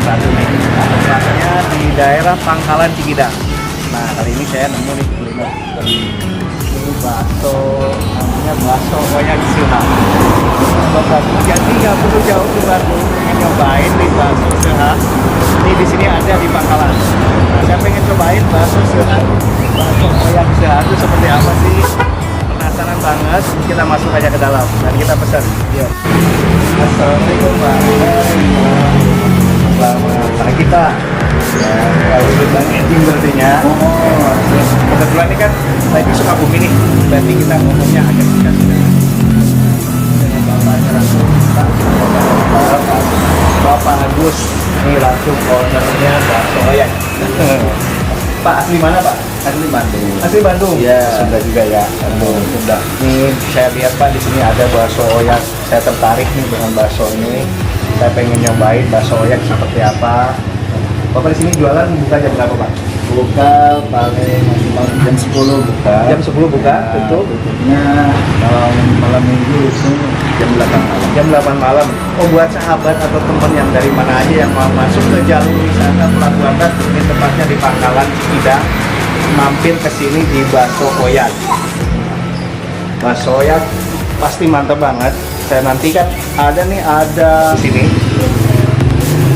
satu nih. Tempatnya di daerah Pangkalan Cikidang. Nah, kali ini saya nemu nih kuliner. Ini bakso, namanya bakso Oyak Suha. Jadi nggak perlu jauh ke Bandung, pengen nyobain nih bakso Suha. Ini di sini ada di Pangkalan. Nah, saya pengen cobain bakso Suha, bakso Oyak Suha itu seperti apa sih? Penasaran banget. Kita masuk aja ke dalam dan kita pesan. Yuk. Assalamualaikum Pak. Selamat pagi Pak. Ya, kalau udah Bang Eding berarti-nya. Kebetulan ini kan saya di Sukabumi nih. Berarti kita ngomongnya agak singkat. Dengan Bapaknya langsung Pak. Bapak Agus. Ini langsung ownernya bakso Oyak. Pak, asli mana Pak? Asli Bandung. Asli Bandung. Iya. Sunda juga ya. Bandung. Sunda. Nih saya lihat Pak di sini ada bakso Oyak. Saya tertarik nih dengan bakso ini. Saya pengen nyobain bakso Oyak seperti apa. Bapak di sini jualan buka jam berapa Pak? Buka paling maksimal jam 10 buka. Jam 10 buka, tentu. Tutupnya kalau malam minggu itu jam 8 malam. Jam 8 malam. Oh, buat sahabat atau teman yang dari mana aja yang mau masuk ke jalur wisata Pelabuhan Ratu, ini tempatnya di Pangkalan Cikidang. Mampir ke sini di bakso Oyak. Bakso Oyak pasti mantap banget. Saya nantikan ada di sini.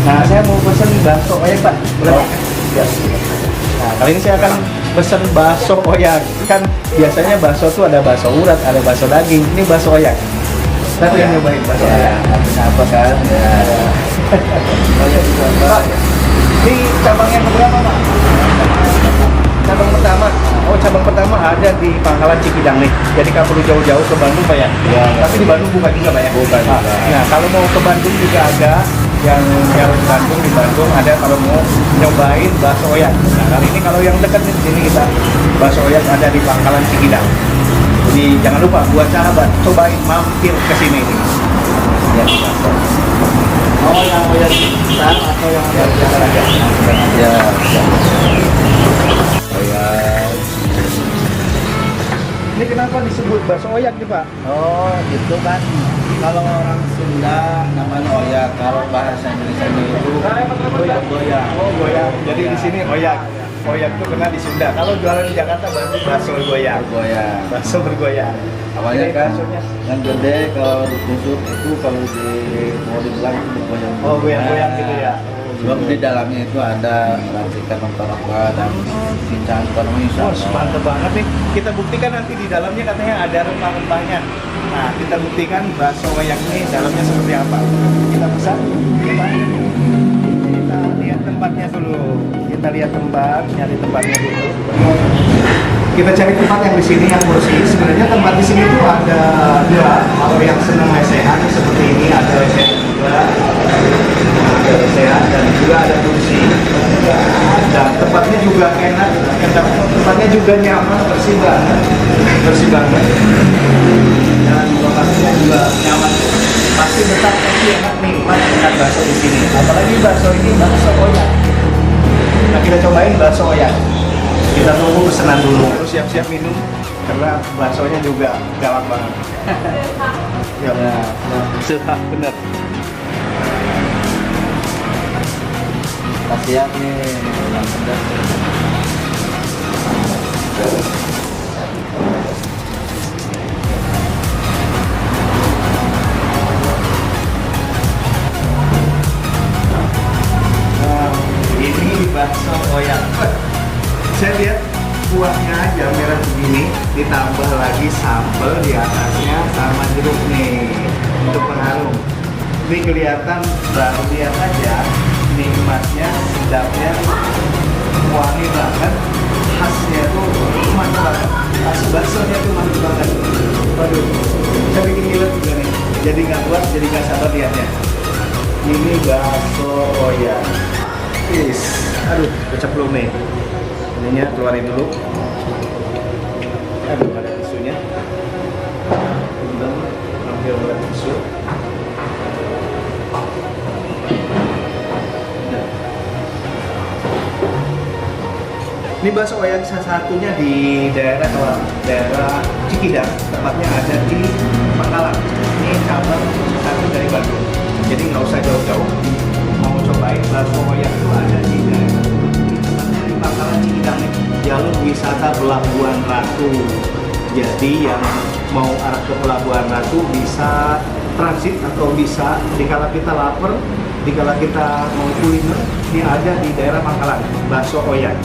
Nah, saya mau pesen bakso Oyak Pak. Boleh Pak? Ya. Nah, kali ini saya akan pesen bakso Oyak. Kan biasanya bakso tuh ada bakso urat, ada bakso daging. Ini bakso Oyak. Saya pengen nyobain bakso Oyak. Apa kan? Ya. Pak, ini cabang yang berapa Pak? Cabang pertama. Oh, cabang pertama ada di Pangkalan Cikidang nih. Jadi nggak perlu jauh-jauh ke Bandung Pak ya? Ya. Tapi di Bandung buka juga Pak ya? Buka juga. Nah, kalau mau ke Bandung juga ada. Yang jalur Bandung, di Bandung ada kalau mau nyobain bakso Oyak. Nah, kali ini kalau yang dekat nih di sini kita bakso Oyak ada di Pangkalan Cikidang. Jadi jangan lupa buat sahabat cobain mampir ke sini nih. Ya, Oh, yang Oyak besar atau yang ya, biasa aja. Ya. Oyak. Ini kenapa disebut bakso Oyak nih Pak? Oh, itu kan kalau orang Sunda namanya Oyak, kalau bahasa Indonesia itu goyang. Oh, goyang. Jadi di sini Oyak. Oyak itu kena di Sunda. Kalau jualan di Jakarta berarti bakso goyang. Goyang. Bakso bergoyang. Awalnya Ini kan baksonya. yang gede kalau ditusuk itu kalau mau dibilang itu bergoyang. Oh, goyang-goyang gitu ya. Sebab di dalamnya itu ada racikan rempah-rempah dan cincang Oh, mantep banget nih. Kita buktikan nanti di dalamnya katanya ada rempah-rempahnya. Nah, kita buktikan bakso Oyak ini dalamnya seperti apa. Kita pesan. Kita lihat tempatnya dulu. Kita lihat tempat, nyari tempatnya dulu. Kita cari tempat yang di sini yang bersih. Sebenarnya tempat di sini tuh ada dua. Kalau yang senang lesehan seperti ini ada lesehan juga. Ada lesehan dan juga ada kursi. Dan tempatnya juga enak. Tempatnya juga nyaman, bersih banget. Bersih banget. Dan lokasinya juga nyaman. Pasti betah, pasti enak nikmat makan bakso di sini. Apalagi bakso ini bakso Oyak. Nah, kita cobain bakso Oyak. Kita tunggu pesanan dulu. Terus siap-siap minum karena baksonya juga galak banget. Ya, sudah bener. Siap nih, yang pedas. Nah, ini bakso Oyak. Saya lihat kuahnya aja merah begini, ditambah lagi sambal di atasnya sama jeruk nih untuk pengharum. Ini kelihatan baru lihat aja nikmatnya, sedapnya, wangi banget, khasnya tuh mantap banget, khas baksonya tuh mantap banget. Waduh, saya bikin ngiler juga nih, jadi nggak kuat, jadi nggak sabar lihatnya. Ini bakso Oyak. Aduh, keceplung nih. Ininya keluarin dulu. Aduh, ada tisunya. Ambil berat tisu. Ini bakso Oyak satunya di daerah Cikidang, tempatnya ada di Pangkalan. Ini cabang satu dari Bandung. Jadi nggak usah jauh-jauh. Mau coba baik, bakso oyak itu ada di daerah di Pangkalan Cikidang, jalur wisata Pelabuhan Ratu. Jadi yang mau arah ke Pelabuhan Ratu bisa transit atau bisa dikala kita lapar, dikala kita mau kuliner, ini ada di daerah Pangkalan, bakso oyak.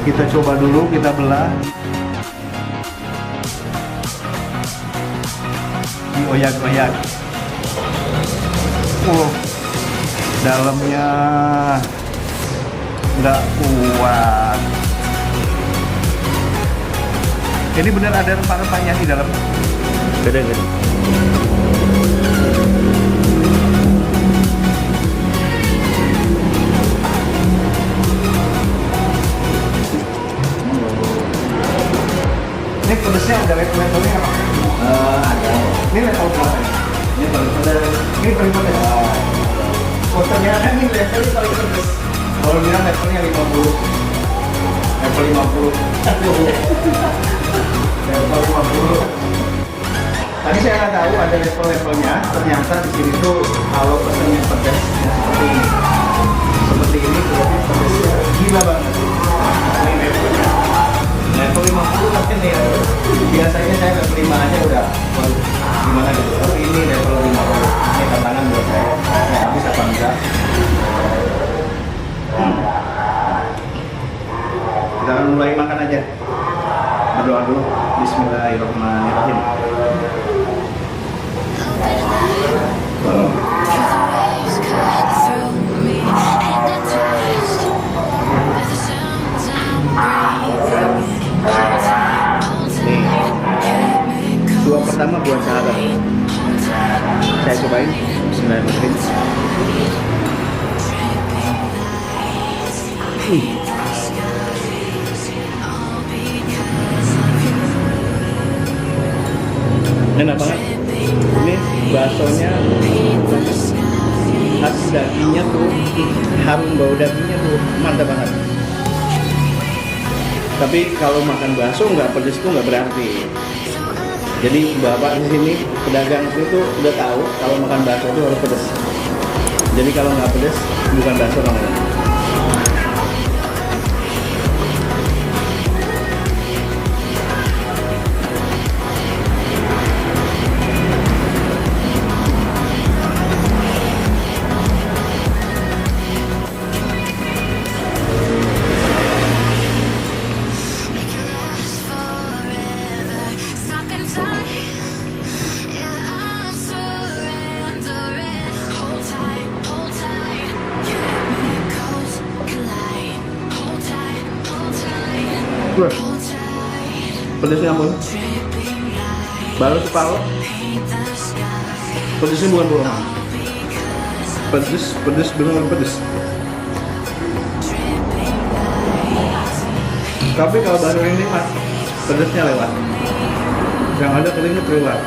Kita coba dulu, kita belah. Dioyak-oyak. Dalamnya nggak kuat. Ini benar ada rempah-rempahnya di dalam. Gede-gede. Ini pedesnya ada level-levelnya apa? Ada. Ini level berapa ya? Ini paling pedas. Ini paling pedas. Oh ternyata ini levelnya paling pedas. Kalau bilang levelnya 50. Level 50. Level 50. Tadi saya nggak tahu ada level-levelnya. Ternyata di sini tuh kalau pesannya pedas ya seperti ini. Seperti ini berarti pedasnya gila banget. Ini levelnya. Level 50 tapi nih biasanya saya level 5 aja udah gimana gitu. Tapi ini level 50. Ini tantangan buat saya. Ya habis apa enggak? Kita akan mulai makan aja. Berdoa dulu. Bismillahirrahmanirrahim. Suap pertama buat sahabat. Saya cobain. Bismillahirrahmanirrahim. Enak banget. Ini baksonya khas dagingnya tuh, harum bau dagingnya tuh mantap banget. Tapi kalau makan bakso nggak pedes tuh nggak berarti. Jadi bapak di sini pedagang itu udah tahu kalau makan bakso itu harus pedes. Jadi kalau nggak pedes bukan bakso namanya. Pedesnya ampun, baru separuh. Pedesnya bukan bohongan. Pedes beneran pedes. Tapi kalau baru ini mas, pedesnya lewat. Yang ada keringet lewat.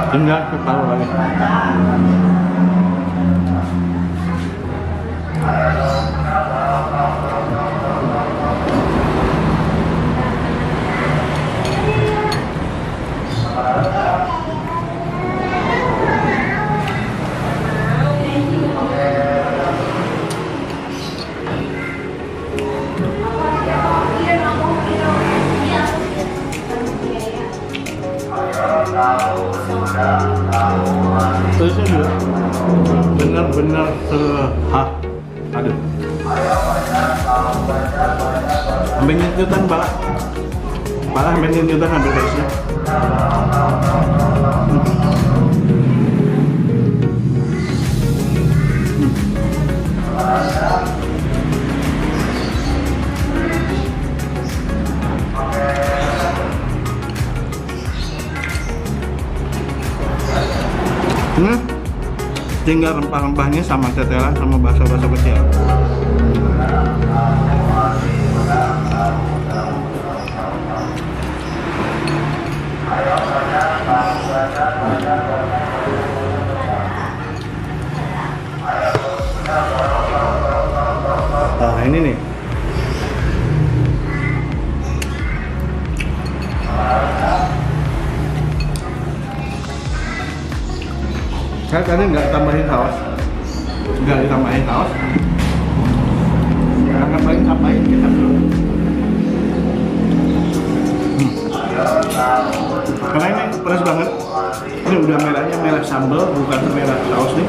Tinggal separuh lagi. Terus juga benar-benar Sampai nyutan balak. Balak sampai nyutan hampir beresnya. Tinggal rempah-rempahnya sama tetelan sama bakso-bakso kecil. Nah ini nih. Saya tadi nggak tambahin saus, nggak ditambahin saus, nggak tambahin kecap dulu. Karena ini pedas banget. Ini udah merahnya merah sambal, bukan merah saus nih.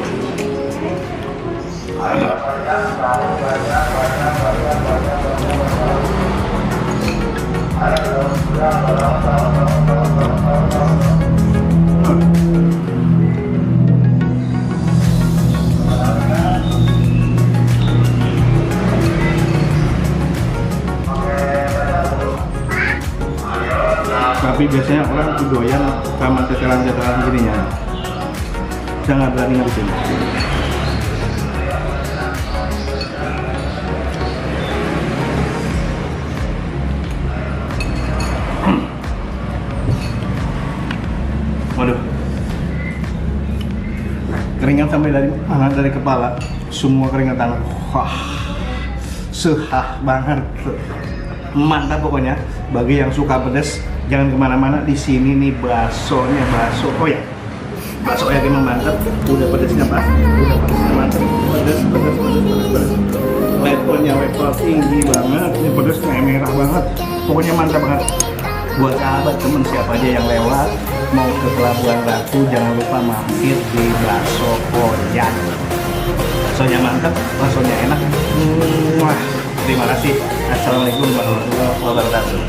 Tapi biasanya orang tuh doyan sama tetelan-tetelan gininya. Saya nggak berani ngabisin. Waduh, keringat sampai dari mana? Dari kepala, semua keringetan. Wah, sehah banget, mantap pokoknya. Bagi yang suka pedas, jangan kemana-mana. Di sini nih baksonya, bakso. Oh ya, bakso yang emang mantap. Udah pedasnya pas, udah pedasnya mantap. Pedas. Levelnya level tinggi banget. Ini pedasnya merah banget. Pokoknya mantap banget. Buat sahabat temen siapa aja yang lewat mau ke Pelabuhan Ratu, jangan lupa mampir di Bakso Koyan. Baksonya mantap, baksonya enak. Wah, terima kasih. Assalamualaikum warahmatullahi wabarakatuh.